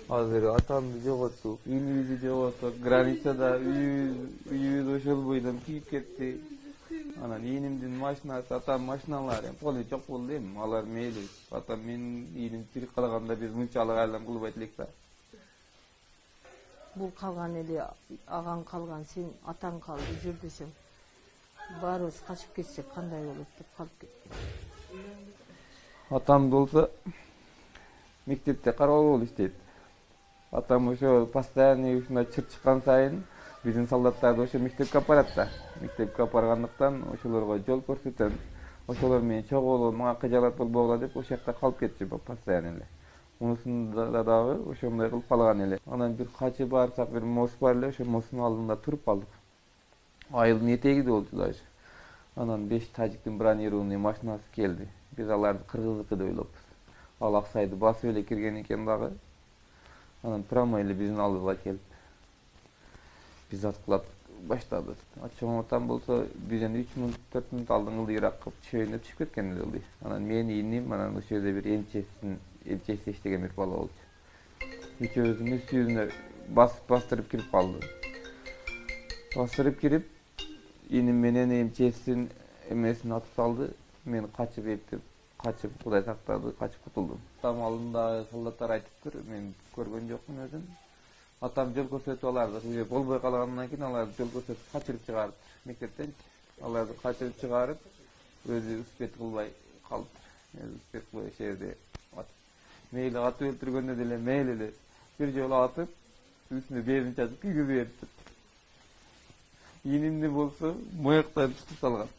Азыр атамды жоготтук, үйүбүздү жоготтук, границада үйүбүз ошол бойдон күйүп кетти. Анан ийнимдин машинасы, атам машиналары колу жок болду эми, алар мейли. Атам менин ийним тирик калганда биз мынчалык айлам кылбайт элек да. Бул калган эле агаң калган, сен атаң калды жүр десең. Баарыбыз качып кетсек кандай болот деп калып кеткен. Атам болсо мектепте кароол болуп иштейт. Атам ошо постоянный ушундай чыр чыккан сайын биздин солдаттарды ошо мектепке алып барат да. Мектепке алып баргандыктан ошолорго жол көрсөтөм. Ошолор менен чогуу мага кыжалат болбогула деп ошол жакта калып кетчү постоянно эле. Мунусунда дагы ошондой кылып калган эле. Анан бир качып барсак, бир мост бар эле, ошо мосттун алдында туруп калдык. Айылдын этегиде болчу дагы. Анан 5 тажиктин бронированный машинасы келди. Биз аларды кыргыздыкы деп ойлопбуз. Ал Аксайды басып эле кирген экен дагы. Анан прямо эле биздин алдыбызга келип биз аткылап баштады. Чоң атам болсо бизден 3 мүнөт 4 мүнөт алдын ылдыйраак кылып түшөйүн деп чыгып кеткен эле ылдый. Анан мен ийиним, анан ошол жерде бир эмчеси иштеген бир бала болчу. Үчөөбүздүн үст жүзүнө бастырып кирип калды. Бастырып кирип, ийиним менен эмчесин эмесин атып салды. Мен качып эптеп, качып Кудай сактады, качып кутулдум. Атам алдында солдаттар айтыптыр, мен көргөн жокмун өзүм. Атам жол көрсөтүп аларды, болбой калгандан кийин аларды жол көрсөтүп качырып чыгарып, мектептен аларды качырып чыгарып, өзү успет кылбай калыптыр. Успет кылбай ошол жерде мейли атып өлтүргөндө деле мейли эле бир жолу атып, үстүнө безин чачып күйгүзүп бериптир. Ийнимди болсо мыйыктан тутуп салган.